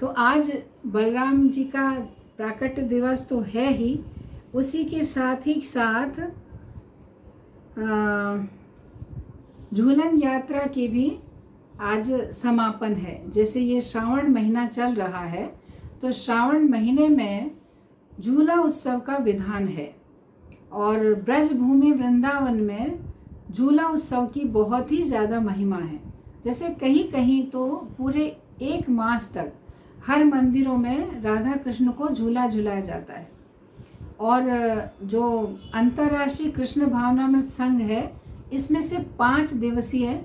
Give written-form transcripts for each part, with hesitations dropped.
तो आज बलराम जी का प्राकट्य दिवस तो है ही, उसी के साथ ही साथ झूलन यात्रा की भी आज समापन है। जैसे ये श्रावण महीना चल रहा है तो श्रावण महीने में झूला उत्सव का विधान है और ब्रजभूमि वृंदावन में झूला उत्सव की बहुत ही ज़्यादा महिमा है। जैसे कहीं कहीं तो पूरे एक मास तक हर मंदिरों में राधा कृष्ण को झूला झुलाया जाता है। और जो अंतर्राष्ट्रीय कृष्ण भावनामृत संघ है, इसमें से 5 दिवसीय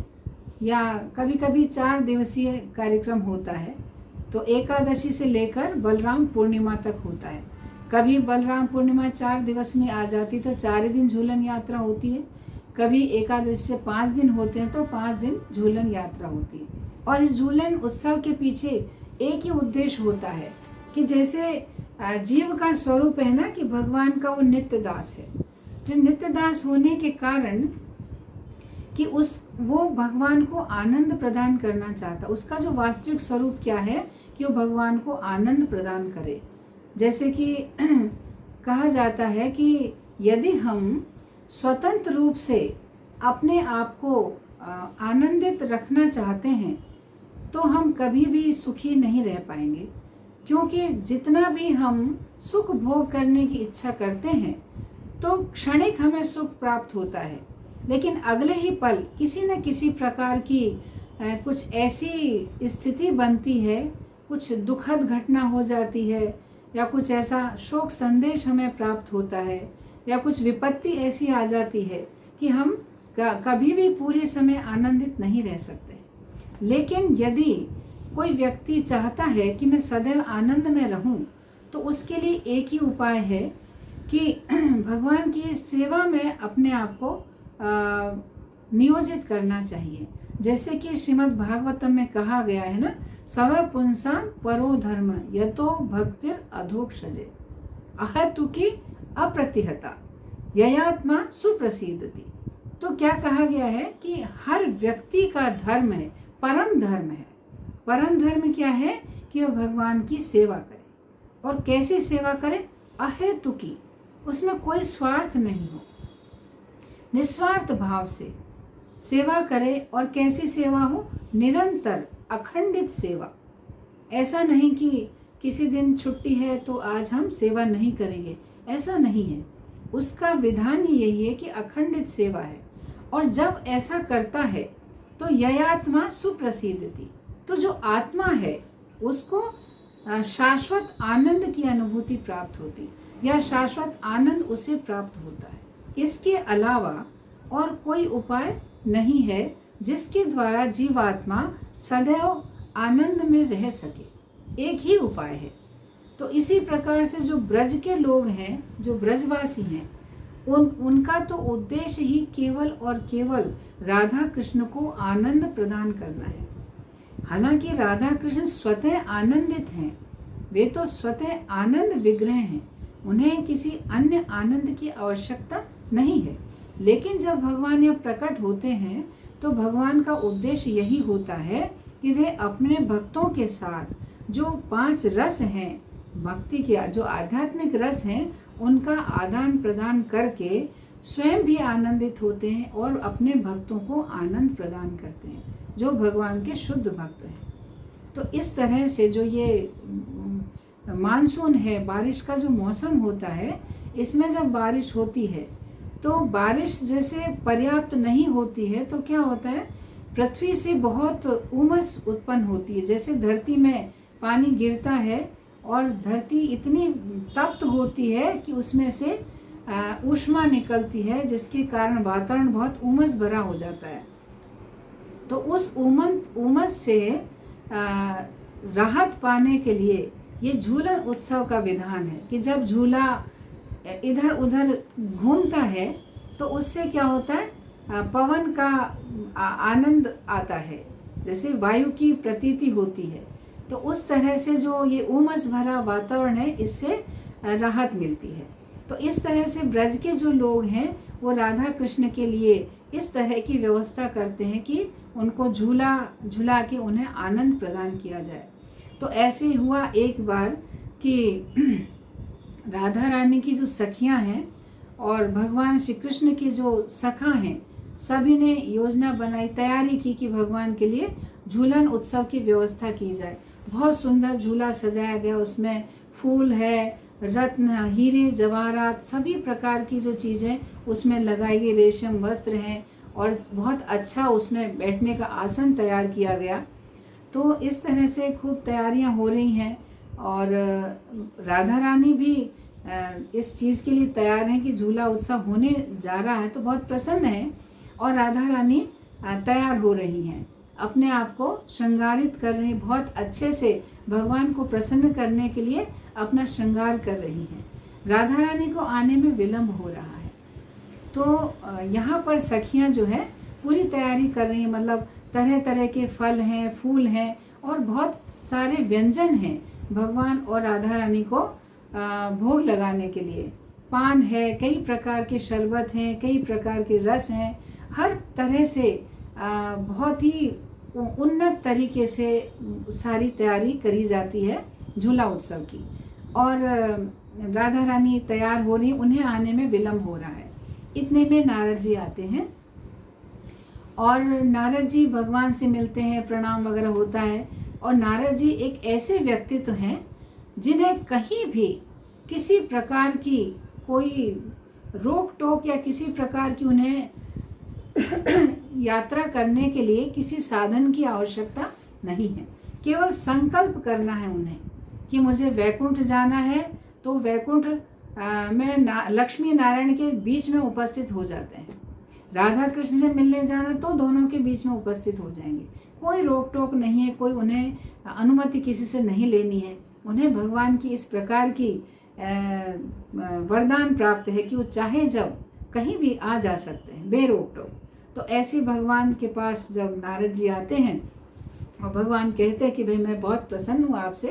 या कभी कभी 4 दिवसीय कार्यक्रम होता है। तो एकादशी से लेकर बलराम पूर्णिमा तक होता है। कभी बलराम पूर्णिमा 4 दिवस में आ जाती तो 4 ही दिन झूलन यात्रा होती है, कभी एकादशी से 5 दिन होते हैं तो 5 दिन झूलन यात्रा होती है। और इस झूलन उत्सव के पीछे एक ही उद्देश्य होता है कि जैसे जीव का स्वरूप है ना, कि भगवान का वो नित्य दास है। तो नित्य दास होने के कारण कि वो भगवान को आनंद प्रदान करना चाहता, उसका जो वास्तविक स्वरूप क्या है कि वो भगवान को आनंद प्रदान करे। जैसे कि कहा जाता है कि यदि हम स्वतंत्र रूप से अपने आप को आनंदित रखना चाहते हैं तो हम कभी भी सुखी नहीं रह पाएंगे, क्योंकि जितना भी हम सुख भोग करने की इच्छा करते हैं तो क्षणिक हमें सुख प्राप्त होता है, लेकिन अगले ही पल किसी न किसी प्रकार की कुछ ऐसी स्थिति बनती है, कुछ दुखद घटना हो जाती है, या कुछ ऐसा शोक संदेश हमें प्राप्त होता है, या कुछ विपत्ति ऐसी आ जाती है कि हम कभी भी पूरे समय आनंदित नहीं रह सकते। लेकिन यदि कोई व्यक्ति चाहता है कि मैं सदैव आनंद में रहूं, तो उसके लिए एक ही उपाय है कि भगवान की सेवा में अपने आप को नियोजित करना चाहिए। जैसे कि श्रीमद् भागवतम में कहा गया है ना, सव पुंसाम परो धर्म यतो भक्तिर अधोक्षजे अहतुकी अप्रतिहता ययात्मा सुप्रसिद्धति। तो क्या कहा गया है कि हर व्यक्ति का धर्म है, परम धर्म है। परम धर्म क्या है कि वह भगवान की सेवा करे। और कैसी सेवा करे? अहेतुकी, उसमें कोई स्वार्थ नहीं हो, निस्वार्थ भाव से सेवा करे। और कैसी सेवा हो? निरंतर अखंडित सेवा। ऐसा नहीं कि किसी दिन छुट्टी है तो आज हम सेवा नहीं करेंगे, ऐसा नहीं है। उसका विधान ही यही है कि अखंडित सेवा है। और जब ऐसा करता है तो ययात्मा सुप्रसिद्धति, तो जो आत्मा है उसको शाश्वत आनंद की अनुभूति प्राप्त होती, या शाश्वत आनंद उसे प्राप्त होता है। इसके अलावा और कोई उपाय नहीं है जिसके द्वारा जीवात्मा सदैव आनंद में रह सके। एक ही उपाय है। तो इसी प्रकार से जो ब्रज के लोग हैं, जो ब्रजवासी हैं, उनका तो उद्देश्य ही केवल और केवल राधा कृष्ण को आनंद प्रदान करना है। हालांकि राधा कृष्ण स्वतः आनंदित हैं, वे तो स्वतः आनंद विग्रह हैं, उन्हें किसी अन्य आनंद की आवश्यकता नहीं है। लेकिन जब भगवान यह प्रकट होते हैं तो भगवान का उद्देश्य यही होता है कि वे अपने भक्तों के साथ जो 5 रस हैं, भक्ति के जो आध्यात्मिक रस हैं, उनका आदान प्रदान करके स्वयं भी आनंदित होते हैं और अपने भक्तों को आनंद प्रदान करते हैं, जो भगवान के शुद्ध भक्त हैं। तो इस तरह से जो ये मानसून है, बारिश का जो मौसम होता है, इसमें जब बारिश होती है तो बारिश जैसे पर्याप्त नहीं होती है तो क्या होता है, पृथ्वी से बहुत उमस उत्पन्न होती है। जैसे धरती में पानी गिरता है और धरती इतनी तप्त होती है कि उसमें से ऊष्मा निकलती है, जिसके कारण वातावरण बहुत उमस भरा हो जाता है। तो उस उमस से राहत पाने के लिए ये झूलन उत्सव का विधान है कि जब झूला इधर उधर घूमता है तो उससे क्या होता है, पवन का आनंद आता है, जैसे वायु की प्रतीति होती है। तो उस तरह से जो ये उमस भरा वातावरण है, इससे राहत मिलती है। तो इस तरह से ब्रज के जो लोग हैं वो राधा कृष्ण के लिए इस तरह की व्यवस्था करते हैं कि उनको झूला झुला के उन्हें आनंद प्रदान किया जाए। तो ऐसे हुआ एक बार कि राधा रानी की जो सखियां हैं और भगवान श्री कृष्ण के जो सखा हैं, सभी ने योजना बनाई, तैयारी की कि भगवान के लिए झूलन उत्सव की व्यवस्था की जाए। बहुत सुंदर झूला सजाया गया, उसमें फूल है, रत्न, हीरे जवाहरात, सभी प्रकार की जो चीज़ें उसमें लगाई गई, रेशम वस्त्र हैं और बहुत अच्छा उसमें बैठने का आसन तैयार किया गया। तो इस तरह से खूब तैयारियां हो रही हैं और राधा रानी भी इस चीज़ के लिए तैयार हैं कि झूला उत्सव होने जा रहा है, तो बहुत प्रसन्न है और राधा रानी तैयार हो रही हैं, अपने आप को श्रृंगारित कर रही, बहुत अच्छे से भगवान को प्रसन्न करने के लिए अपना श्रृंगार कर रही हैं। राधा रानी को आने में विलंब हो रहा है, तो यहाँ पर सखियाँ जो है पूरी तैयारी कर रही हैं, मतलब तरह तरह के फल हैं, फूल हैं और बहुत सारे व्यंजन हैं भगवान और राधा रानी को भोग लगाने के लिए। पान है, कई प्रकार के शरबत हैं, कई प्रकार के रस हैं, हर तरह से बहुत ही उन्नत तरीके से सारी तैयारी करी जाती है झूला उत्सव की। और राधा रानी तैयार हो रही, उन्हें आने में विलम्ब हो रहा है। इतने में नारद जी आते हैं और नारद जी भगवान से मिलते हैं, प्रणाम वगैरह होता है। और नारद जी एक ऐसे व्यक्तित्व हैं जिन्हें कहीं भी किसी प्रकार की कोई रोक टोक या किसी प्रकार की उन्हें यात्रा करने के लिए किसी साधन की आवश्यकता नहीं है। केवल संकल्प करना है उन्हें कि मुझे वैकुंठ जाना है, तो वैकुंठ में लक्ष्मी नारायण के बीच में उपस्थित हो जाते हैं। राधा कृष्ण से मिलने जाना तो दोनों के बीच में उपस्थित हो जाएंगे। कोई रोक टोक नहीं है, कोई उन्हें अनुमति किसी से नहीं लेनी है। उन्हें भगवान की इस प्रकार की वरदान प्राप्त है कि वो चाहे जब कहीं भी आ जा सकते हैं बेरोक टोक। तो ऐसे भगवान के पास जब नारद जी आते हैं और भगवान कहते हैं कि भाई मैं बहुत प्रसन्न हूँ आपसे,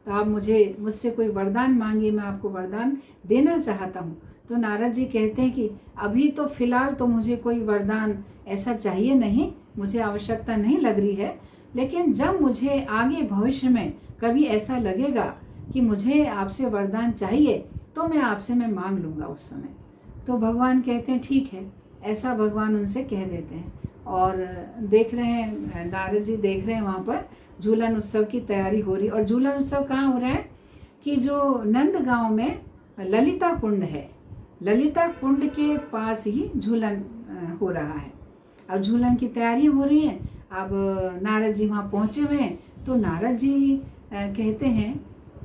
तो आप मुझसे कोई वरदान मांगिए, मैं आपको वरदान देना चाहता हूँ। तो नारद जी कहते हैं कि अभी तो फिलहाल तो मुझे कोई वरदान ऐसा चाहिए नहीं, मुझे आवश्यकता नहीं लग रही है, लेकिन जब मुझे आगे भविष्य में कभी ऐसा लगेगा कि मुझे आपसे वरदान चाहिए तो मैं मांग लूँगा उस समय। तो भगवान कहते हैं ठीक है, ऐसा भगवान उनसे कह देते हैं। और देख रहे हैं, नारद जी देख रहे हैं वहाँ पर झूलन उत्सव की तैयारी हो रही। और झूलन उत्सव कहाँ हो रहा है कि जो नंद गांव में ललिता कुंड है, ललिता कुंड के पास ही झूलन हो रहा है। अब झूलन की तैयारी हो रही है। अब नारद जी वहाँ पहुँचे हुए हैं। तो नारद जी कहते हैं,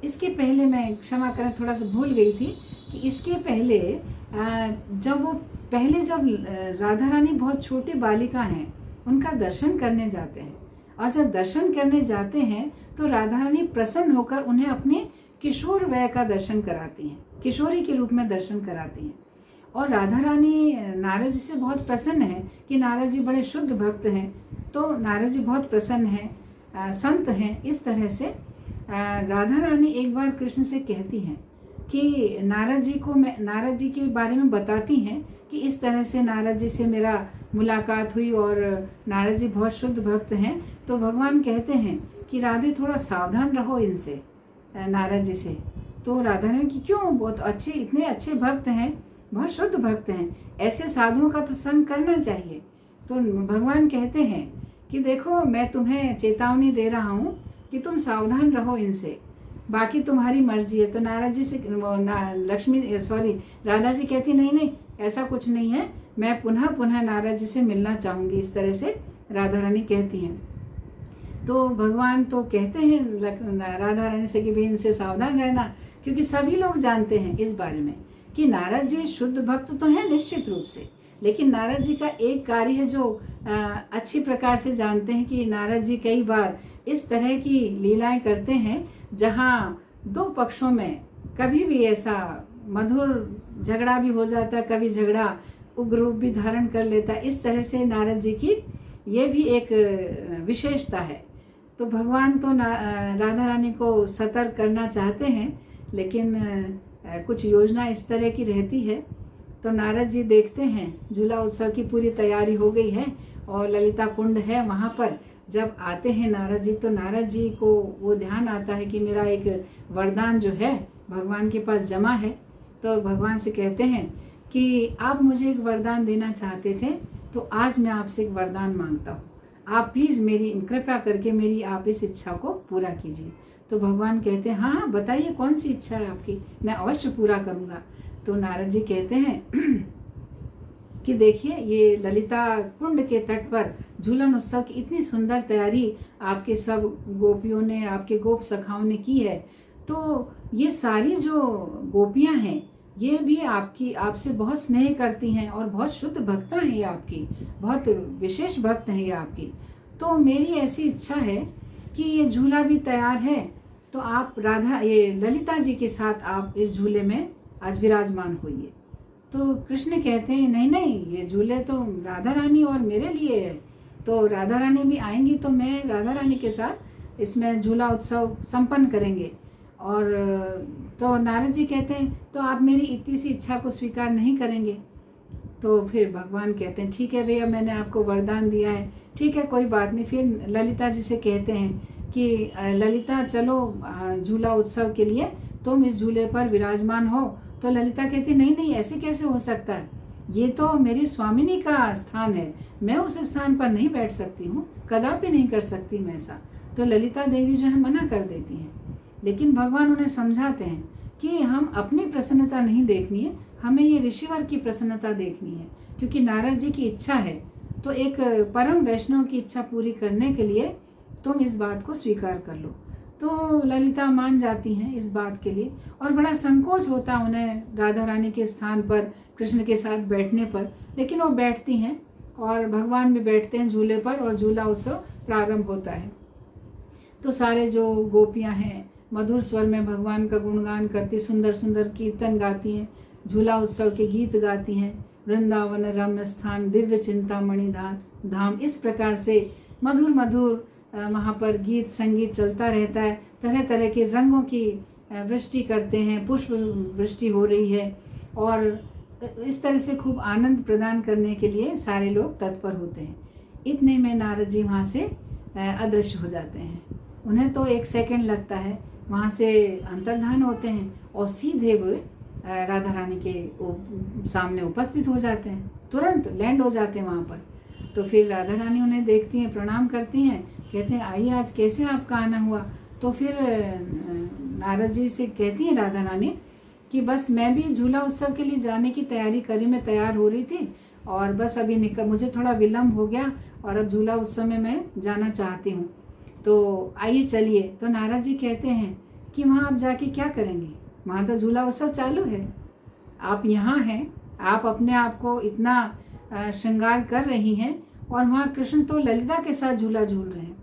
इसके पहले मैं क्षमा करें थोड़ा सा भूल गई थी कि इसके पहले जब राधा रानी बहुत छोटी बालिका हैं, उनका दर्शन करने जाते हैं। और जब दर्शन करने जाते हैं तो राधा रानी प्रसन्न होकर उन्हें अपने किशोर वय का दर्शन कराती हैं, किशोरी के रूप में दर्शन कराती हैं। और राधा रानी नारद जी से बहुत प्रसन्न है कि नारद जी बड़े शुद्ध भक्त हैं, तो नारद जी बहुत प्रसन्न हैं, संत हैं। इस तरह से राधा रानी एक बार कृष्ण से कहती हैं कि नारद जी के बारे में बताती हैं कि इस तरह से नारद जी से मेरा मुलाकात हुई और नारद जी बहुत शुद्ध भक्त हैं। तो भगवान कहते हैं कि राधे थोड़ा सावधान रहो इनसे, नारद जी से। तो राधा रानी की क्यों, बहुत अच्छे, इतने अच्छे भक्त हैं, बहुत शुद्ध भक्त हैं, ऐसे साधुओं का तो संग करना चाहिए। तो भगवान कहते हैं कि देखो मैं तुम्हें चेतावनी दे रहा हूँ कि तुम सावधान रहो इनसे, बाकी तुम्हारी मर्जी है। तो नारद जी से राधा जी कहती नहीं ऐसा कुछ नहीं है, मैं पुनः नारद जी से मिलना चाहूँगी। इस तरह से राधा रानी कहती हैं। तो भगवान तो कहते हैं राधा रानी से कि भाई इनसे सावधान रहना, क्योंकि सभी लोग जानते हैं इस बारे में कि नारद जी शुद्ध भक्त तो हैं निश्चित रूप से, लेकिन नारद जी का एक कार्य है जो अच्छी प्रकार से जानते हैं कि नारद जी कई बार इस तरह की लीलाएं करते हैं जहाँ दो पक्षों में कभी भी ऐसा मधुर झगड़ा भी हो जाता है, कभी झगड़ा उग्र रूप भी धारण कर लेता है। इस तरह से नारद जी की ये भी एक विशेषता है। तो भगवान तो राधा रानी को सतर्क करना चाहते हैं, लेकिन कुछ योजना इस तरह की रहती है। तो नारद जी देखते हैं झूला उत्सव की पूरी तैयारी हो गई है और ललिता कुंड है वहाँ पर, जब आते हैं नारद जी, तो नारद जी को वो ध्यान आता है कि मेरा एक वरदान जो है भगवान के पास जमा है। तो भगवान से कहते हैं कि आप मुझे एक वरदान देना चाहते थे, तो आज मैं आपसे एक वरदान मांगता हूँ, आप प्लीज़ मेरी कृपा करके मेरी आप इस इच्छा को पूरा कीजिए। तो भगवान कहते हैं हाँ बताइए कौन सी इच्छा है आपकी, मैं अवश्य पूरा करूँगा। तो नारद जी कहते हैं कि देखिए ये ललिता कुंड के तट पर झूलन उत्सव की इतनी सुंदर तैयारी आपके सब गोपियों ने, आपके गोप सखाओं ने की है। तो ये सारी जो गोपियां हैं ये भी आपसे बहुत स्नेह करती हैं और बहुत शुद्ध भक्ता हैं, ये आपकी बहुत विशेष भक्त हैं ये आपकी। तो मेरी ऐसी इच्छा है कि ये झूला भी तैयार है, तो आप ये ललिता जी के साथ आप इस झूले में आज विराजमान होइए। तो कृष्ण कहते हैं नहीं नहीं, ये झूले तो राधा रानी और मेरे लिए है, तो राधा रानी भी आएंगी तो मैं राधा रानी के साथ इसमें झूला उत्सव संपन्न करेंगे। और तो नारद जी कहते हैं तो आप मेरी इतनी सी इच्छा को स्वीकार नहीं करेंगे? तो फिर भगवान कहते हैं ठीक है भैया, मैंने आपको वरदान दिया है, ठीक है कोई बात नहीं। फिर ललिता जी से कहते हैं कि ललिता चलो झूला उत्सव के लिए तुम इस झूले पर विराजमान हो। तो ललिता कहती नहीं नहीं, ऐसे कैसे हो सकता है, ये तो मेरी स्वामिनी का स्थान है, मैं उस स्थान पर नहीं बैठ सकती हूँ, कदापि नहीं कर सकती मैं ऐसा। तो ललिता देवी जो है मना कर देती हैं। लेकिन भगवान उन्हें समझाते हैं कि हम अपनी प्रसन्नता नहीं देखनी है, हमें ये ऋषिवर की प्रसन्नता देखनी है, क्योंकि नारद जी की इच्छा है। तो एक परम वैष्णव की इच्छा पूरी करने के लिए तुम इस बात को स्वीकार कर लो। तो ललिता मान जाती हैं इस बात के लिए, और बड़ा संकोच होता उन्हें राधा रानी के स्थान पर कृष्ण के साथ बैठने पर, लेकिन वो बैठती हैं और भगवान भी बैठते हैं झूले पर और झूला उत्सव प्रारंभ होता है। तो सारे जो गोपियां हैं मधुर स्वर में भगवान का गुणगान करती, सुंदर सुंदर कीर्तन गाती हैं, झूला उत्सव के गीत गाती हैं, वृंदावन रम्य स्थान दिव्य चिंतामणि धाम, इस प्रकार से मधुर मधुर वहाँ पर गीत संगीत चलता रहता है। तरह तरह के रंगों की वृष्टि करते हैं, पुष्प वृष्टि हो रही है, और इस तरह से खूब आनंद प्रदान करने के लिए सारे लोग तत्पर होते हैं। इतने में नारद जी वहाँ से अदृश्य हो जाते हैं। उन्हें तो 1 सेकंड लगता है, वहाँ से अंतर्धान होते हैं और सीधे वो राधा रानी के सामने उपस्थित हो जाते हैं, तुरंत लैंड हो जाते हैं वहाँ पर। तो फिर राधा रानी उन्हें देखती हैं, प्रणाम करती हैं, कहते हैं आइए आज कैसे आपका आना हुआ। तो फिर नारद जी से कहती हैं राधा रानी कि बस मैं भी झूला उत्सव के लिए जाने की तैयारी करी, मैं तैयार हो रही थी और बस अभी मुझे थोड़ा विलम्ब हो गया और अब झूला उत्सव में मैं जाना चाहती हूँ, तो आइए चलिए। तो नारद जी कहते हैं कि वहाँ आप जाके क्या करेंगे, वहाँ तो झूला उत्सव चालू है, आप यहाँ हैं, आप अपने आप को इतना श्रृंगार कर रही हैं और वहाँ कृष्ण तो ललिता के साथ झूला झूल रहे हैं।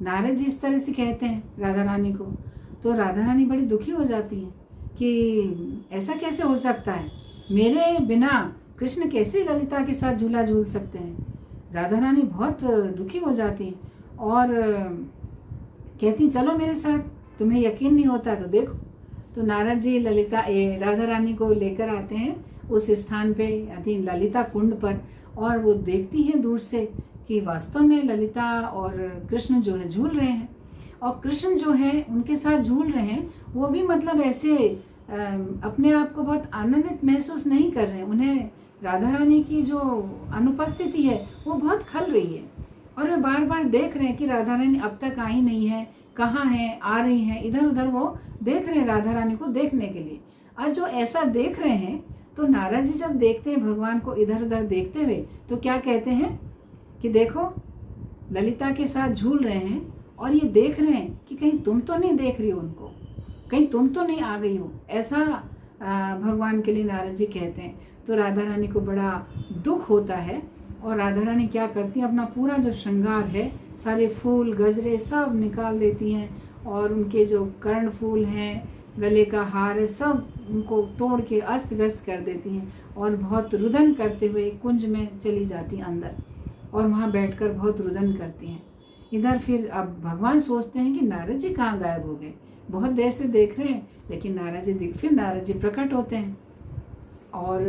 नारद जी इस तरह से कहते हैं राधा रानी को। तो राधा रानी बड़ी दुखी हो जाती है कि ऐसा कैसे हो सकता है, मेरे बिना कृष्ण कैसे ललिता के साथ झूला झूल सकते हैं। राधा रानी बहुत दुखी हो जाती है और कहती चलो मेरे साथ, तुम्हें यकीन नहीं होता तो देखो। तो नारद जी राधा रानी को लेकर आते हैं उस स्थान पे, यानी ललिता कुंड पर, और वो देखती हैं दूर से कि वास्तव में ललिता और कृष्ण जो है झूल रहे हैं, और कृष्ण जो है उनके साथ झूल रहे हैं, वो भी मतलब ऐसे अपने आप को बहुत आनंदित महसूस नहीं कर रहे हैं। उन्हें राधा रानी की जो अनुपस्थिति है वो बहुत खल रही है, और वे बार बार देख रहे हैं कि राधा रानी अब तक आई नहीं है, कहाँ हैं, आ रही हैं, इधर उधर वो देख रहे हैं राधा रानी को देखने के लिए। और जो ऐसा देख रहे हैं, तो नारद जी जब देखते हैं भगवान को इधर उधर देखते हुए, तो क्या कहते हैं कि देखो ललिता के साथ झूल रहे हैं और ये देख रहे हैं कि कहीं तुम तो नहीं देख रही हो उनको, कहीं तुम तो नहीं आ गई हो, ऐसा भगवान के लिए नारद जी कहते हैं। तो राधा रानी को बड़ा दुख होता है, और राधा रानी क्या करती हैं, अपना पूरा जो श्रृंगार है, सारे फूल गजरे सब निकाल देती हैं, और उनके जो कर्ण फूल हैं, गले का हार है, सब उनको तोड़ के अस्त व्यस्त कर देती हैं, और बहुत रुदन करते हुए कुंज में चली जाती हैं अंदर, और वहाँ बैठकर बहुत रुदन करती हैं। इधर फिर अब भगवान सोचते हैं कि नारद जी कहाँ गायब हो गए, बहुत देर से देख रहे हैं, लेकिन नारद जी प्रकट होते हैं और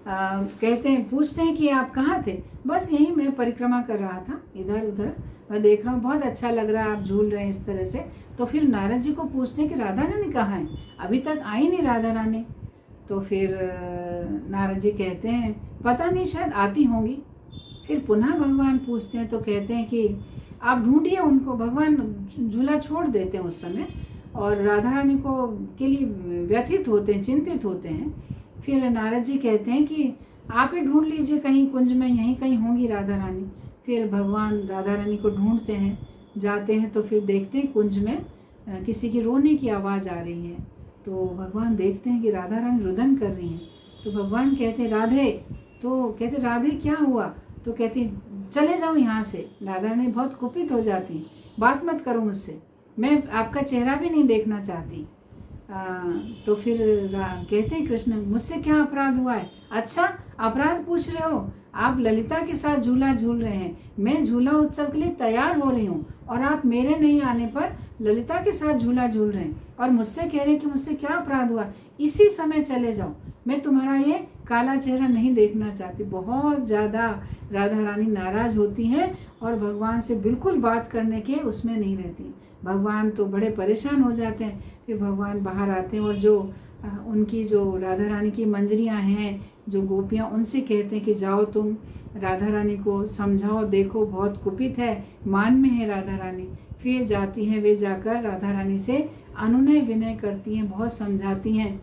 कहते हैं, पूछते हैं कि आप कहाँ थे? बस यहीं मैं परिक्रमा कर रहा था, इधर उधर मैं देख रहा हूँ, बहुत अच्छा लग रहा है, आप झूल रहे हैं इस तरह से। तो फिर नारद जी को पूछते हैं कि राधा रानी कहाँ है, अभी तक आई नहीं राधा रानी। तो फिर नारद जी कहते हैं पता नहीं, शायद आती होंगी। फिर पुनः भगवान पूछते हैं तो कहते हैं कि आप ढूंढिए उनको। भगवान झूला छोड़ देते हैं उस समय और राधा रानी को के लिए व्यथित होते हैं, चिंतित होते हैं। फिर नारद जी कहते हैं कि आप ही ढूंढ लीजिए, कहीं कुंज में यहीं कहीं होंगी राधा रानी। फिर भगवान राधा रानी को ढूंढते हैं, जाते हैं तो फिर देखते हैं कुंज में किसी की रोने की आवाज़ आ रही है। तो भगवान देखते हैं कि राधा रानी रुदन कर रही हैं। तो भगवान कहते हैं राधे, तो कहते राधे क्या हुआ? तो कहती चले जाओ यहाँ से। राधा रानी बहुत कुपित हो जाती, बात मत करो मुझसे, मैं आपका चेहरा भी नहीं देखना चाहती। तो फिर कहते हैं कृष्ण मुझसे क्या अपराध हुआ है? अच्छा अपराध पूछ रहे हो? आप ललिता के साथ झूला झूल रहे हैं, मैं झूला उत्सव के लिए तैयार हो रही हूँ और आप मेरे नहीं आने पर ललिता के साथ झूला झूल रहे हैं और मुझसे कह रहे हैं कि मुझसे क्या अपराध हुआ? इसी समय चले जाओ, मैं तुम्हारा ये काला चेहरा नहीं देखना चाहती। बहुत ज़्यादा राधा रानी नाराज होती हैं और भगवान से बिल्कुल बात करने के उसमें नहीं रहती। भगवान तो बड़े परेशान हो जाते हैं। फिर भगवान बाहर आते हैं और जो उनकी जो राधा रानी की मंजरियां हैं, जो गोपियां, उनसे कहते हैं कि जाओ तुम राधा रानी को समझाओ, देखो बहुत कुपित है, मान में है राधा रानी। फिर जाती हैं, वे जाकर राधा रानी से अनुनय विनय करती हैं, बहुत समझाती हैं,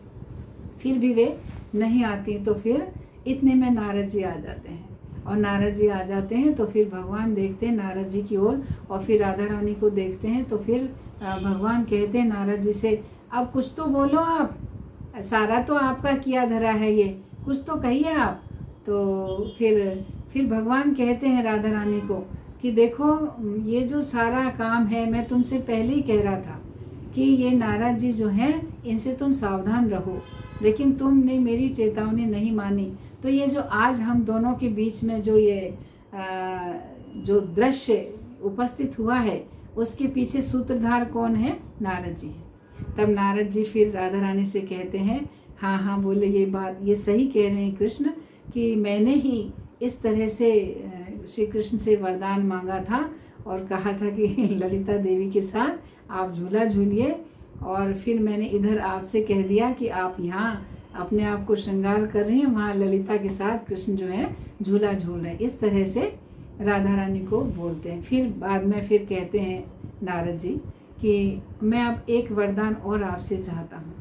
फिर भी वे नहीं आती। तो फिर इतने में नारद जी आ जाते हैं और नारद जी आ जाते हैं तो फिर भगवान देखते हैं नारद जी की ओर और फिर राधा रानी को देखते हैं। तो फिर भगवान कहते हैं नारद जी से अब कुछ तो बोलो आप, सारा तो आपका किया धरा है, ये कुछ तो कहिए आप। तो फिर भगवान कहते हैं राधा रानी को कि देखो ये जो सारा काम है, मैं तुमसे पहले ही कह रहा था कि ये नारद जी जो हैं इनसे तुम सावधान रहो, लेकिन तुमने मेरी चेतावनी नहीं मानी। तो ये जो आज हम दोनों के बीच में जो ये जो दृश्य उपस्थित हुआ है, उसके पीछे सूत्रधार कौन है? नारद जी हैं। तब नारद जी फिर राधा रानी से कहते हैं हाँ हाँ बोले, ये बात ये सही कह रहे हैं कृष्ण कि मैंने ही इस तरह से श्री कृष्ण से वरदान मांगा था और कहा था कि ललिता देवी के साथ आप झूला झूलिए, और फिर मैंने इधर आपसे कह दिया कि आप यहाँ अपने आप को श्रृंगार कर रही हैं, वहाँ ललिता के साथ कृष्ण जो है झूला झूल रहे हैं। इस तरह से राधा रानी को बोलते हैं। फिर बाद में फिर कहते हैं नारद जी कि मैं अब एक वरदान और आपसे चाहता हूँ।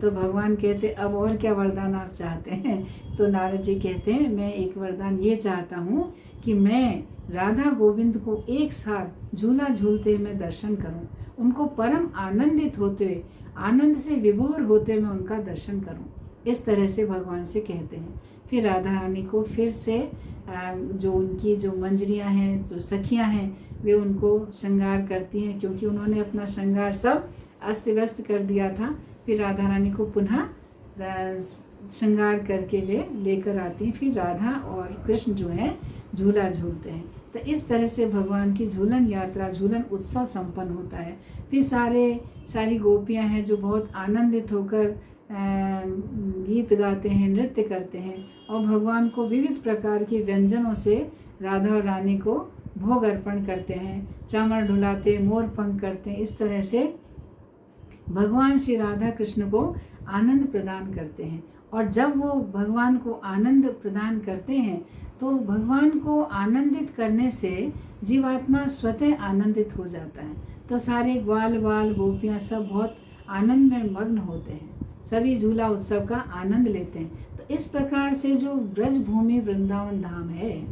तो भगवान कहते अब और क्या वरदान आप चाहते हैं? तो नारद जी कहते हैं मैं एक वरदान ये चाहता हूँ कि मैं राधा गोविंद को एक साथ झूला झूलते हुए मैं दर्शन करूँ, उनको परम आनंदित होते हुए, आनंद से विभोर होते हुए मैं उनका दर्शन करूँ। इस तरह से भगवान से कहते हैं। फिर राधा रानी को फिर से जो उनकी जो मंजरियाँ हैं, जो सखियाँ हैं, वे उनको श्रृंगार करती हैं, क्योंकि उन्होंने अपना श्रृंगार सब अस्त व्यस्त कर दिया था। फिर राधा रानी को पुनः श्रृंगार करके वे लेकर आती हैं। फिर राधा और कृष्ण जो है झूला झूलते हैं। तो इस तरह से भगवान की झूलन यात्रा, झूलन उत्सव संपन्न होता है। फिर सारी गोपियां हैं जो बहुत आनंदित होकर गीत गाते हैं, नृत्य करते हैं और भगवान को विविध प्रकार के व्यंजनों से राधा और रानी को भोग अर्पण करते हैं, चामर ढुलाते, मोर पंख करते हैं। इस तरह से भगवान श्री राधा कृष्ण को आनंद प्रदान करते हैं। और जब वो भगवान को आनंद प्रदान करते हैं तो भगवान को आनंदित करने से जीवात्मा स्वतः आनंदित हो जाता है। तो सारे ग्वाल बाल गोपियाँ सब बहुत आनंद में मग्न होते हैं, सभी झूला उत्सव का आनंद लेते हैं। तो इस प्रकार से जो ब्रज भूमि वृंदावन धाम है,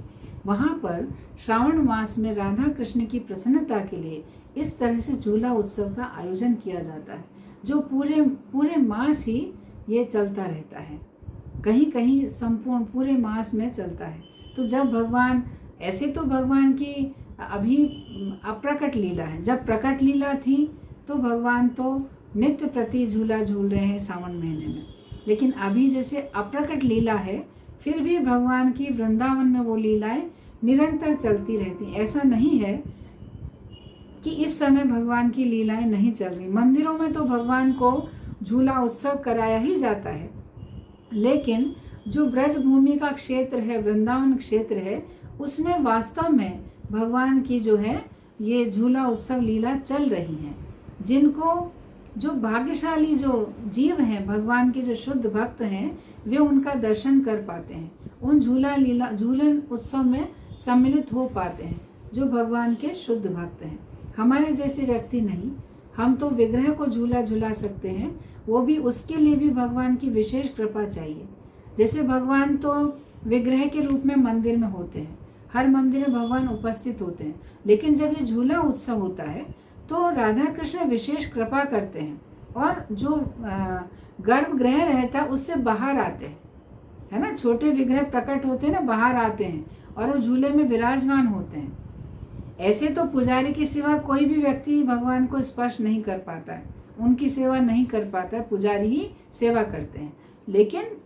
वहाँ पर श्रावण मास में राधा कृष्ण की प्रसन्नता के लिए इस तरह से झूला उत्सव का आयोजन किया जाता है, जो पूरे मास ही ये चलता रहता है, कहीं कहीं संपूर्ण पूरे मास में चलता है। तो जब भगवान, ऐसे तो भगवान की अभी अप्रकट लीला है, जब प्रकट लीला थी तो भगवान तो नित्य प्रति झूला झूल रहे हैं सावन महीने में, लेकिन अभी जैसे अप्रकट लीला है, फिर भी भगवान की वृंदावन में वो लीलाएं निरंतर चलती रहती। ऐसा नहीं है कि इस समय भगवान की लीलाएं नहीं चल रही। मंदिरों में तो भगवान को झूला उत्सव कराया ही जाता है, लेकिन जो ब्रज भूमि का क्षेत्र है, वृंदावन क्षेत्र है, उसमें वास्तव में भगवान की जो है ये झूला उत्सव लीला चल रही है। जिनको, जो भाग्यशाली जो जीव हैं, भगवान के जो शुद्ध भक्त हैं, वे उनका दर्शन कर पाते हैं, उन झूलन उत्सव में सम्मिलित हो पाते हैं, जो भगवान के शुद्ध भक्त हैं। हमारे जैसे व्यक्ति नहीं। हम तो विग्रह को झूला झुला सकते हैं, वो भी उसके लिए भी भगवान की विशेष कृपा चाहिए। जैसे भगवान तो विग्रह के रूप में मंदिर में होते हैं, हर मंदिर में भगवान उपस्थित होते हैं, लेकिन जब ये झूला उत्सव होता है तो राधा कृष्ण विशेष कृपा करते हैं और जो गर्भगृह रहता है उससे बाहर आते हैं, है ना। छोटे विग्रह प्रकट होते हैं ना, बाहर आते हैं और वो झूले में विराजमान होते हैं। ऐसे तो पुजारी के सिवा कोई भी व्यक्ति भगवान को स्पर्श नहीं कर पाता है, उनकी सेवा नहीं कर पाता है, पुजारी ही सेवा करते हैं। लेकिन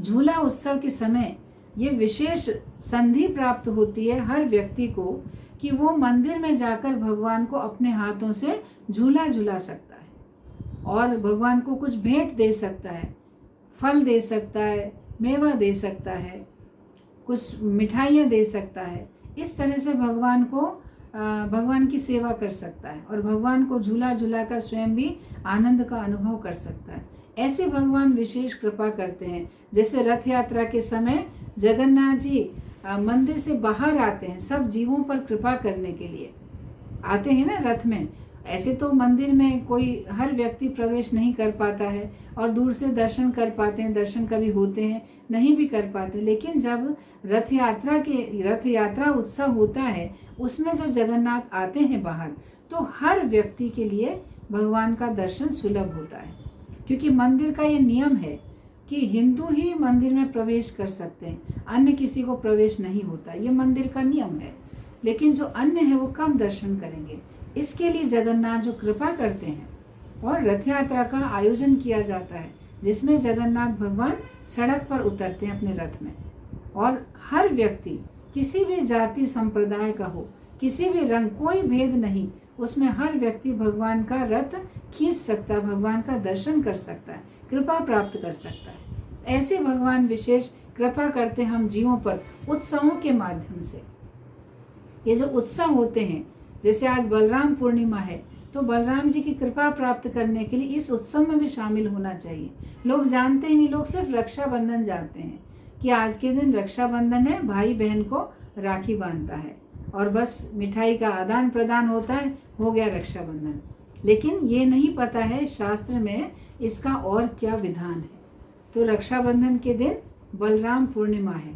झूला उत्सव के समय ये विशेष संधि प्राप्त होती है हर व्यक्ति को कि वो मंदिर में जाकर भगवान को अपने हाथों से झूला झुला सकता है और भगवान को कुछ भेंट दे सकता है, फल दे सकता है, मेवा दे सकता है, कुछ मिठाइयाँ दे सकता है। इस तरह से भगवान की सेवा कर सकता है और भगवान को झूला झुलाकर स्वयं भी आनंद का अनुभव कर सकता है। ऐसे भगवान विशेष कृपा करते हैं। जैसे रथ यात्रा के समय जगन्नाथ जी मंदिर से बाहर आते हैं, सब जीवों पर कृपा करने के लिए आते हैं ना रथ में। ऐसे तो मंदिर में कोई हर व्यक्ति प्रवेश नहीं कर पाता है और दूर से दर्शन कर पाते हैं, दर्शन कभी होते हैं, नहीं भी कर पाते। लेकिन जब रथ यात्रा उत्सव होता है, उसमें जब जगन्नाथ आते हैं बाहर, तो हर व्यक्ति के लिए भगवान का दर्शन सुलभ होता है। क्योंकि मंदिर का ये नियम है कि हिंदू ही मंदिर में प्रवेश कर सकते हैं, अन्य किसी को प्रवेश नहीं होता, ये मंदिर का नियम है। लेकिन जो अन्य है वो कम दर्शन करेंगे। इसके लिए जगन्नाथ जो कृपा करते हैं और रथ यात्रा का आयोजन किया जाता है, जिसमें जगन्नाथ भगवान सड़क पर उतरते हैं अपने रथ में और हर व्यक्ति किसी भी जाति संप्रदाय का हो, किसी भी रंग, कोई भेद नहीं, उसमें हर व्यक्ति भगवान का रथ खींच सकता है, भगवान का दर्शन कर सकता है, कृपा प्राप्त कर सकता है। ऐसे भगवान विशेष कृपा करते हैं हम जीवों पर उत्सवों के माध्यम से। ये जो उत्सव होते हैं, जैसे आज बलराम पूर्णिमा है, तो बलराम जी की कृपा प्राप्त करने के लिए इस उत्सव में भी शामिल होना चाहिए। लोग जानते ही नहीं, लोग सिर्फ रक्षाबंधन जानते हैं कि आज के दिन रक्षाबंधन है, भाई बहन को राखी बांधता है और बस मिठाई का आदान प्रदान होता है, हो गया रक्षाबंधन। लेकिन ये नहीं पता है शास्त्र में इसका और क्या विधान है। तो रक्षाबंधन के दिन बलराम पूर्णिमा है,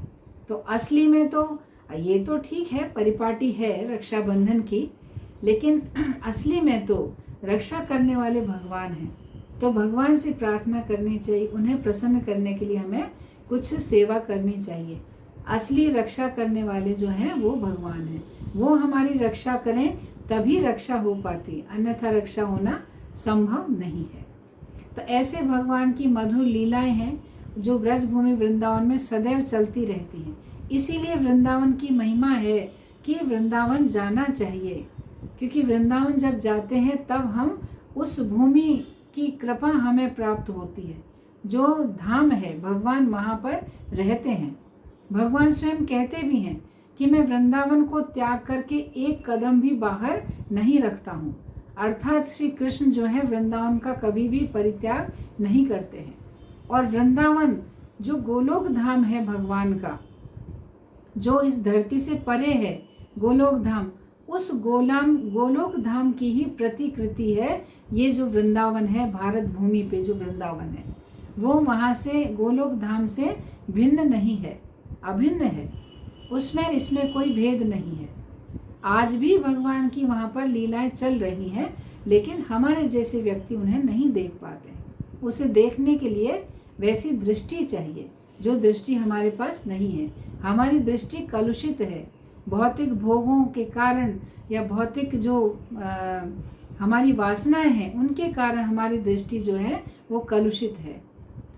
तो असली में तो ये तो ठीक है, परिपाटी है रक्षाबंधन की, लेकिन असली में तो रक्षा करने वाले भगवान हैं। तो भगवान से प्रार्थना करनी चाहिए, उन्हें प्रसन्न करने के लिए हमें कुछ सेवा करनी चाहिए। असली रक्षा करने वाले जो हैं वो भगवान हैं, वो हमारी रक्षा करें तभी रक्षा हो पाती, अन्यथा रक्षा होना संभव नहीं है। तो ऐसे भगवान की मधुर लीलाएं हैं जो ब्रजभूमि वृंदावन में सदैव चलती रहती हैं। इसीलिए वृंदावन की महिमा है कि वृंदावन जाना चाहिए, क्योंकि वृंदावन जब जाते हैं तब हम उस भूमि की कृपा हमें प्राप्त होती है। जो धाम है, भगवान वहाँ पर रहते हैं। भगवान स्वयं कहते भी हैं कि मैं वृंदावन को त्याग करके एक कदम भी बाहर नहीं रखता हूँ। अर्थात श्री कृष्ण जो है वृंदावन का कभी भी परित्याग नहीं करते हैं। और वृंदावन जो गोलोक धाम है भगवान का, जो इस धरती से परे है, गोलोक धाम, उस गोलोक धाम की ही प्रतिकृति है ये जो वृंदावन है। भारत भूमि पे जो वृंदावन है वो वहाँ से गोलोक धाम से भिन्न नहीं है, अभिन्न है, उसमें इसमें कोई भेद नहीं है। आज भी भगवान की वहाँ पर लीलाएं चल रही हैं, लेकिन हमारे जैसे व्यक्ति उन्हें नहीं देख पाते। उसे देखने के लिए वैसी दृष्टि चाहिए जो दृष्टि हमारे पास नहीं है। हमारी दृष्टि कलुषित है, भौतिक भोगों के कारण या भौतिक जो हमारी वासनाएं हैं उनके कारण हमारी दृष्टि जो है वो कलुषित है।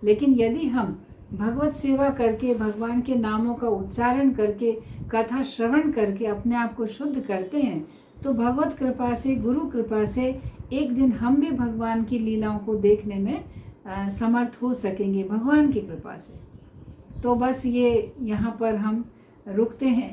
लेकिन यदि हम भगवत सेवा करके, भगवान के नामों का उच्चारण करके, कथा श्रवण करके अपने आप को शुद्ध करते हैं, तो भगवत कृपा से, गुरु कृपा से एक दिन हम भी भगवान की लीलाओं को देखने में समर्थ हो सकेंगे, भगवान की कृपा से। तो बस ये यहाँ पर हम रुकते हैं।